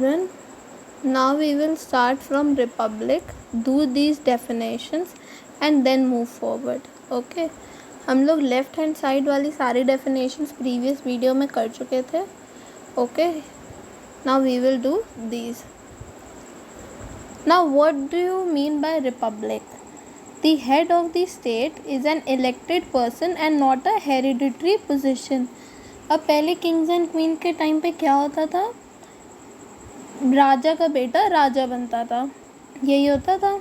Then now we will start from republic, do these definitions and then move forward. Okay, हम लोग left hand side वाली सारी definitions previous video में कर चुके थे. Okay, now we will do these. Now what do you mean by republic? The head of the state is an elected person and not a hereditary position. अब पहले Kings and queen के time पे क्या होता था? राजा का बेटा राजा बनता था, यही होता था.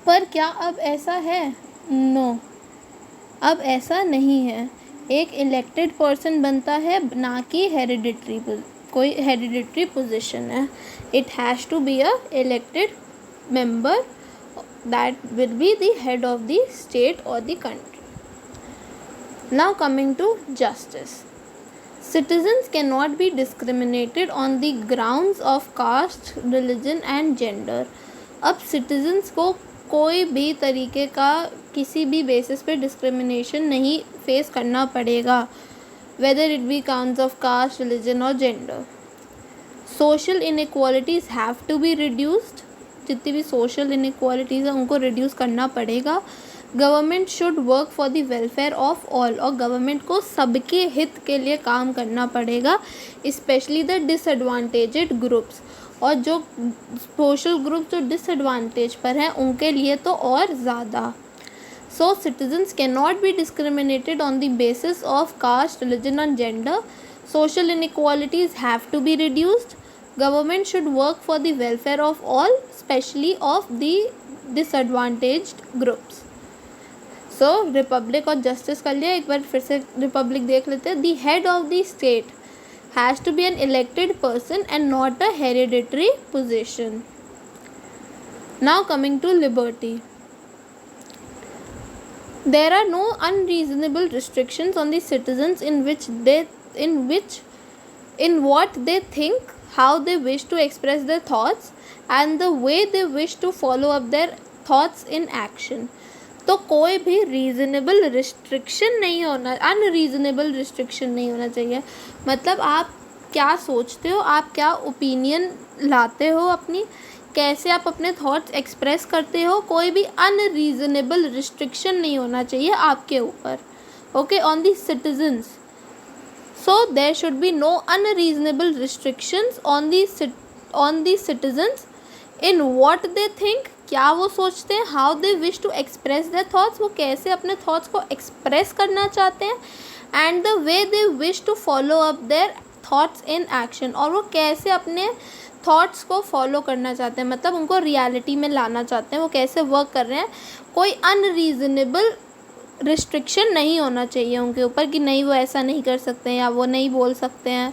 पर क्या अब ऐसा है? नो, अब ऐसा नहीं है. एक इलेक्टेड पर्सन बनता है, ना कि हेरिडिटरी, कोई हेरिडिटरी पोजीशन है. It has to be a elected member that will be the head of the state or the country. Now coming to justice. Citizens cannot be discriminated on the grounds of caste, religion and gender. अब citizens को कोई भी तरीके का किसी भी basis पे discrimination नहीं फेस करना पड़ेगा, whether it be counts of caste, religion or gender. Social inequalities have to be reduced. जितनी भी सोशल इनइक्वालिटीज़ हैं उनको रिड्यूस करना पड़ेगा. Government should work for the welfare of all, और गवर्नमेंट को सबके हित के लिए काम करना पड़ेगा, स्पेशली द डिसएडवांटेजेड ग्रुप्स. और जो सोशल ग्रुप जो डिसएडवांटेज पर हैं उनके लिए तो और ज़्यादा. So citizens can not be discriminated on the basis of caste, religion and gender. Social inequalities have to be reduced. Government should work for the welfare of all, especially of the disadvantaged groups. So republic और justice कर लिया. एक बार फिर से republic देख लेते हैं. The head of the state has to be an elected person and not a hereditary position. Now coming to liberty. There are no unreasonable restrictions on the citizens in what they think, how they wish to express their thoughts and the way they wish to follow up their thoughts in action. तो कोई भी reasonable restriction नहीं होना, unreasonable restriction नहीं होना चाहिए. मतलब आप क्या सोचते हो, आप क्या ओपिनियन लाते हो अपनी, कैसे आप अपने थॉट्स एक्सप्रेस करते हो, कोई भी अनरीज़नेबल रिस्ट्रिक्शन नहीं होना चाहिए आपके ऊपर. Okay, on the citizens. So there should be no unreasonable restrictions on the citizens in what they think, क्या वो सोचते हैं, how they wish to express their thoughts, वो कैसे अपने thoughts को express करना चाहते हैं, and the way they wish to follow up their thoughts in action, और वो कैसे अपने thoughts को follow करना चाहते हैं, मतलब उनको reality में लाना चाहते हैं, वो कैसे work कर रहे हैं. कोई unreasonable रिस्ट्रिक्शन नहीं होना चाहिए उनके ऊपर कि नहीं वो ऐसा नहीं कर सकते हैं या वो नहीं बोल सकते हैं,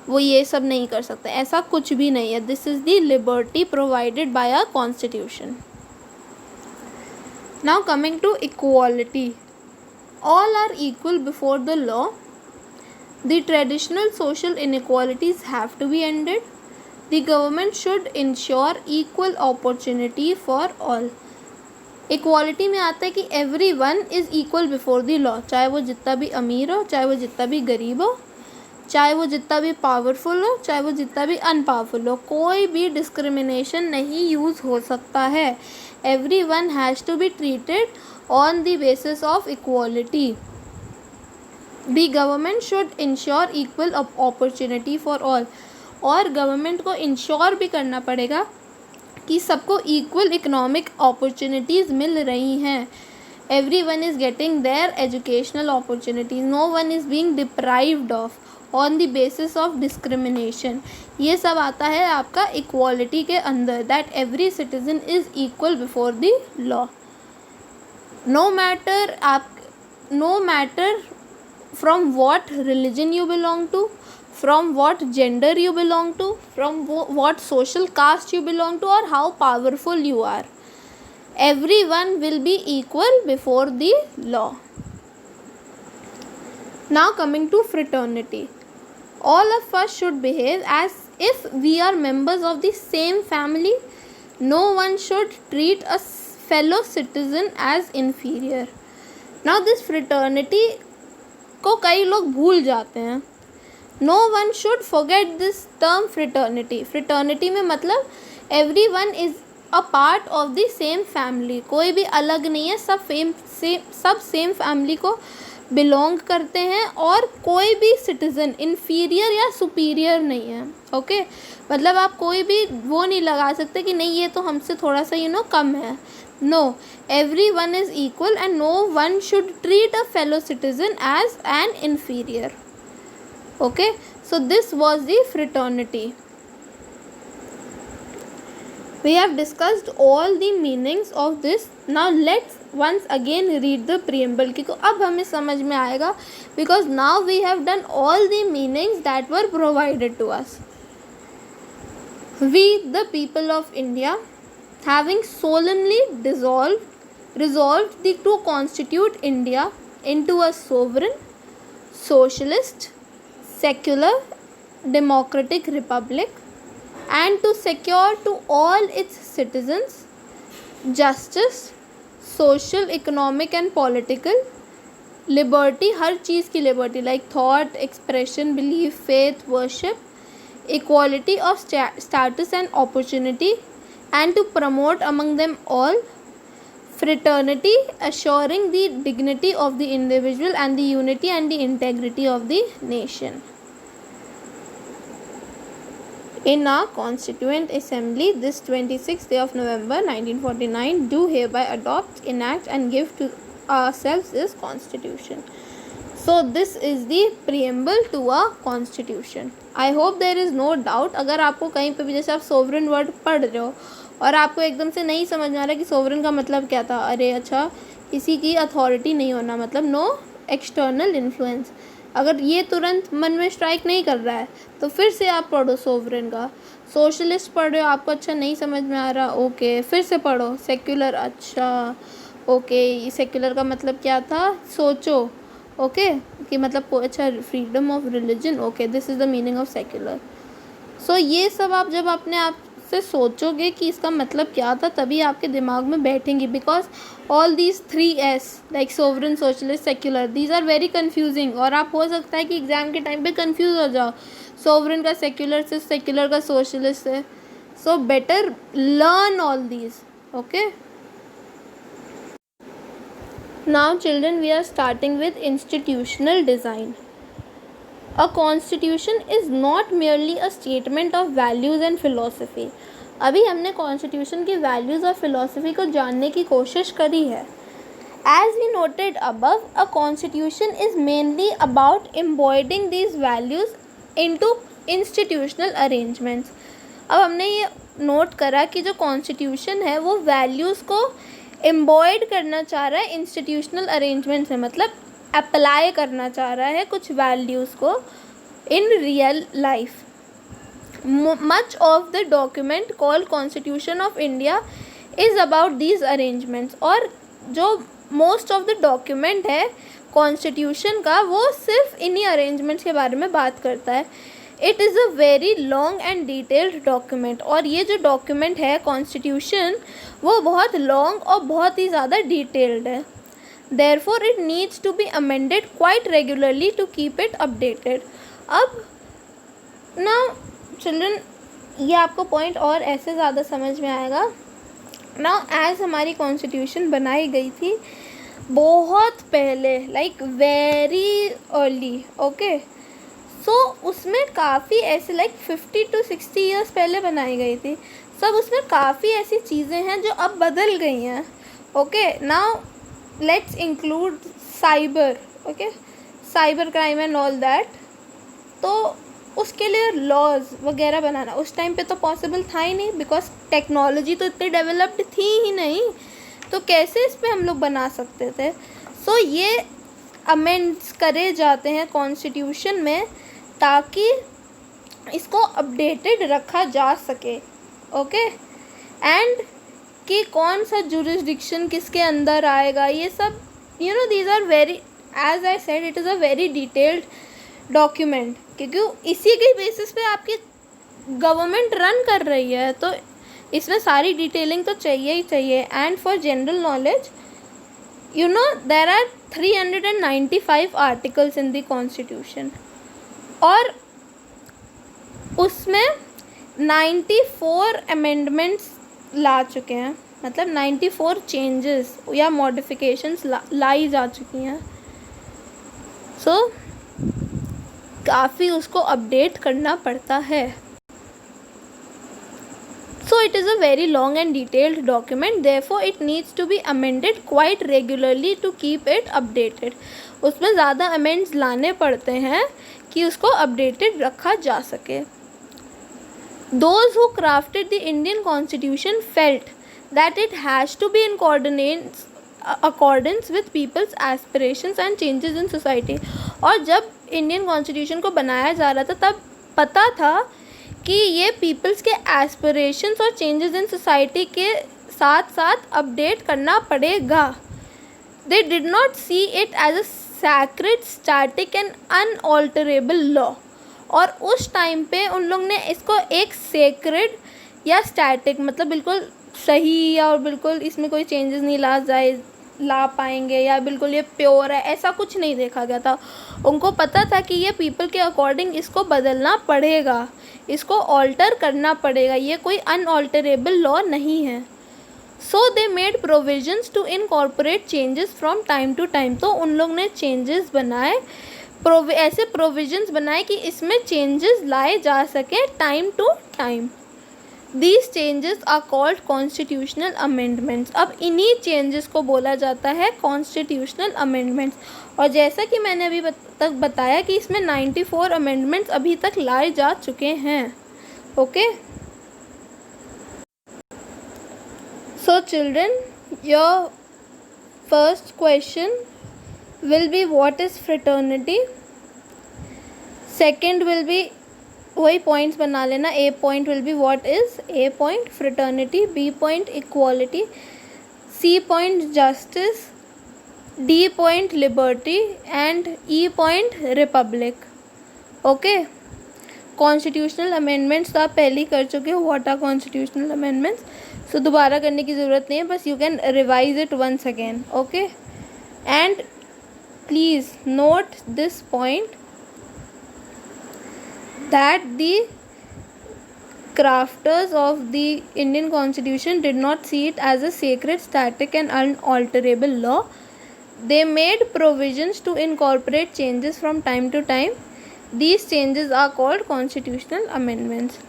वो ये सब नहीं कर सकते, ऐसा कुछ भी नहीं है. This is the liberty provided by our constitution. Now coming to equality. All are equal before the law. The traditional social inequalities have to be ended. The government should ensure equal opportunity for all. Equality में आता है कि every one is equal before the law, चाहे वो जितना भी अमीर हो, चाहे वो जितना भी गरीब हो, चाहे वो जितना भी पावरफुल हो, चाहे वो जितना भी अनपावरफुल हो, कोई भी डिस्क्रिमिनेशन नहीं यूज़ हो सकता है. Every one has to be treated on the basis of equality. The government should ensure equal opportunity for all, और गवर्नमेंट को इंश्योर भी करना पड़ेगा कि सबको इक्वल इकोनॉमिक अपॉर्चुनिटीज़ मिल रही हैं. Every one is getting their educational opportunities. No one is being deprived of on the basis of discrimination. ये सब आता है आपका इक्वालिटी के अंदर, that every citizen is equal before the law. No matter from what religion you belong to, from what gender you belong to, from what social caste you belong to, or how powerful you are. Everyone will be equal before the law. Now coming to fraternity. All of us should behave as if we are members of the same family. No one should treat a fellow citizen as inferior. Now this fraternity को कई लोग भूल जाते हैं. No one should forget this term fraternity. Fraternity में मतलब every one is a part of the same family. कोई भी अलग नहीं है, सब सेम फैमिली को बिलोंग करते हैं और कोई भी सिटीज़न इन्फीरियर या सुपीरियर नहीं है. ओके मतलब आप कोई भी वो नहीं लगा सकते कि नहीं ये तो हमसे थोड़ा सा कम है. No, everyone is equal and no one should treat a fellow citizen as an inferior. Okay, so this was the fraternity. We have discussed all the meanings of this. Now let's once again read the preamble, क्योंकि अब हमें समझ में आएगा, because now we have done all the meanings that were provided to us. We, the people of India, having solemnly resolved to constitute India into a sovereign, socialist, secular, democratic republic, and to secure to all its citizens justice, social, economic and political liberty, हर चीज़ की liberty like thought, expression, belief, faith, worship, equality of status and opportunity, and to promote among them all fraternity, assuring the dignity of the individual and the unity and the integrity of the nation. In our Constituent Assembly, this 26th day of November 1949, do hereby adopt, enact and give to ourselves this Constitution. So this is the preamble to our Constitution. I hope there is no doubt. अगर आपको कहीं पे भी जैसे आप sovereign word पढ़ रहे हो और आपको एकदम से नहीं समझ में आ रहा कि सोवरेन का मतलब क्या था, अरे अच्छा किसी की अथॉरिटी नहीं होना मतलब नो एक्सटर्नल इन्फ्लुएंस, अगर ये तुरंत मन में स्ट्राइक नहीं कर रहा है तो फिर से आप पढ़ो सोवरेन का. सोशलिस्ट पढ़ रहे हो, आपको अच्छा नहीं समझ में आ रहा, ओके फिर से पढ़ो. सेक्युलर, अच्छा ओके सेक्युलर का मतलब क्या था, सोचो ओके कि मतलब अच्छा freedom of religion, okay this is the meaning of secular. So ये सब आप जब अपने आप से सोचोगे कि इसका मतलब क्या था तभी आपके दिमाग में बैठेंगी, because all these 3S like sovereign, socialist, secular, these are very confusing. और आप हो सकता है कि एग्ज़ाम के टाइम पे कंफ्यूज हो जाओ, सोवरेन का सेक्युलर से, सेक्युलर का सोशलिस्ट से. So better learn all these. Okay now children we are starting with institutional design. A constitution is not merely a statement of values and philosophy. अभी हमने constitution की values और philosophy को जानने की कोशिश करी है. As we noted above, a constitution is mainly about embodying these values into institutional arrangements. अब हमने ये नोट करा कि जो कॉन्स्टिट्यूशन है वो वैल्यूज़ को एम्बॉयड करना चाह रहा है इंस्टीट्यूशनल अरेंजमेंट से, मतलब अप्लाई करना चाह रहा है कुछ वैल्यूज़ को in real life. Much of the document called constitution of India is about these arrangements. और जो मोस्ट ऑफ द डॉक्यूमेंट है कॉन्स्टिट्यूशन का वो सिर्फ इन्हीं अरेंजमेंट्स के बारे में बात करता है. It is a very long and detailed document. और ये जो डॉक्यूमेंट है कॉन्स्टिट्यूशन वो बहुत लॉन्ग और बहुत ही ज़्यादा डिटेल्ड है. Therefore, it needs to be amended quite regularly to keep it updated. अब ना चिल्ड्रन ये आपको पॉइंट और ऐसे ज़्यादा समझ में आएगा. ना एज हमारी कॉन्स्टिट्यूशन बनाई गई थी बहुत पहले, लाइक वेरी अर्ली, ओके. सो उसमें काफ़ी ऐसे लाइक 50 to 60 ईयर्स पहले बनाई गई थी. सब उसमें काफ़ी ऐसी चीज़ें हैं जो अब बदल गई हैं. Okay now let's include cyber, okay, cyber crime and all that. तो उसके लिए लॉज वगैरह बनाना उस टाइम पे तो पॉसिबल था ही नहीं, बिकॉज टेक्नोलॉजी तो इतनी डेवलप्ड थी ही नहीं, तो कैसे इस पे हम लोग बना सकते थे. सो ये अमेंड्स करे जाते हैं कॉन्स्टिट्यूशन में ताकि इसको अपडेटेड रखा जा सके. ओके एंड कि कौन सा जुरिस्डिक्शन किसके अंदर आएगा, ये सब these are very, as I said it is a very detailed document, क्योंकि इसी के बेसिस पे आपकी गवर्नमेंट रन कर रही है, तो इसमें सारी डिटेलिंग तो चाहिए ही चाहिए. And for general knowledge there are 395 articles in the constitution. और उसमें 94 अमेंडमेंट्स ला चुके हैं, मतलब 94 चेंजेस या मॉडिफिकेशंस लाई जा चुकी हैं। सो काफ़ी उसको अपडेट करना पड़ता है। So it is a very long and detailed document, therefore it needs to be amended quite regularly to keep it updated. उसमें ज़्यादा amends लाने पड़ते हैं कि उसको updated रखा जा सके। Those who crafted the Indian Constitution felt that it has to be in accordance with people's aspirations and changes in society. और जब Indian Constitution को बनाया जा रहा था तब पता था कि ये पीपल्स के एस्पिरेशंस और चेंजेस इन सोसाइटी के साथ साथ अपडेट करना पड़ेगा। They did not see it as a sacred, static and unalterable law. और उस टाइम पे उन लोग ने इसको एक सेक्रेड या स्टैटिक, मतलब बिल्कुल सही और बिल्कुल इसमें कोई चेंजेस नहीं ला पाएंगे या बिल्कुल ये प्योर है, ऐसा कुछ नहीं देखा गया था। उनको पता था कि ये पीपल के अकॉर्डिंग इसको बदलना पड़ेगा, इसको ऑल्टर करना पड़ेगा, ये कोई अनऑल्टरेबल लॉ नहीं है। So they made provisions to incorporate changes from time to time. तो उन लोग ने चेंजेस बनाए, ऐसे प्रोविजंस बनाए कि इसमें चेंजेस लाए जा सके time to time. These changes are called constitutional amendments. अब इन्हीं चेंजेस को बोला जाता है constitutional amendments। और जैसा कि मैंने अभी तक बताया कि इसमें 94 amendments अभी तक लाए जा चुके हैं। Okay, so children, your first question will be what is fraternity. Second will be, वही पॉइंट्स बना लेना। A point will be what is, A point fraternity, B point equality, C point justice, D point liberty and E point republic. Okay, constitutional amendments तो आप पहले ही कर चुके हो, what are constitutional amendments, so दोबारा करने की ज़रूरत नहीं है, बस you can revise it once again. Okay, and please note this point that the crafters of the Indian Constitution did not see it as a sacred, static and unalterable law. They made provisions to incorporate changes from time to time. These changes are called constitutional amendments.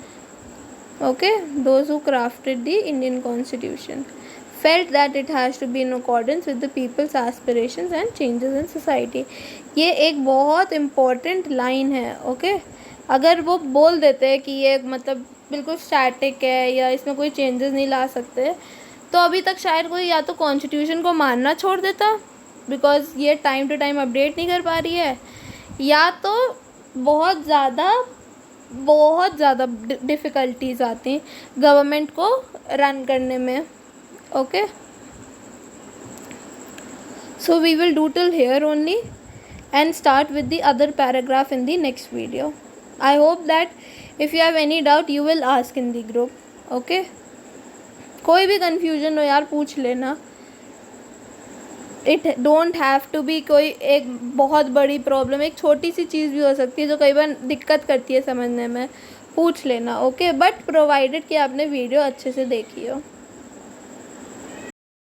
Okay, those who crafted the Indian Constitution felt that it has to be in accordance with the people's aspirations and changes in society. ये एक बहुत important line है। okay? अगर वो बोल देते हैं कि ये मतलब बिल्कुल स्टैटिक है या इसमें कोई चेंजेस नहीं ला सकते, तो अभी तक शायद कोई या तो कॉन्स्टिट्यूशन को मानना छोड़ देता बिकॉज ये टाइम टू टाइम अपडेट नहीं कर पा रही है, या तो बहुत ज़्यादा डिफ़िकल्टीज आती गवर्नमेंट को रन करने में। Okay, so we will do till here only and start with the other paragraph in the next video. I hope that if you have any doubt you will ask in the group. Okay, कोई भी confusion हो यार पूछ लेना। It don't have to be कोई एक बहुत बड़ी प्रॉब्लम, एक छोटी सी चीज़ भी हो सकती है जो कई बार दिक्कत करती है समझने में, पूछ लेना। ओके, बट प्रोवाइडेड कि आपने वीडियो अच्छे से देखी हो।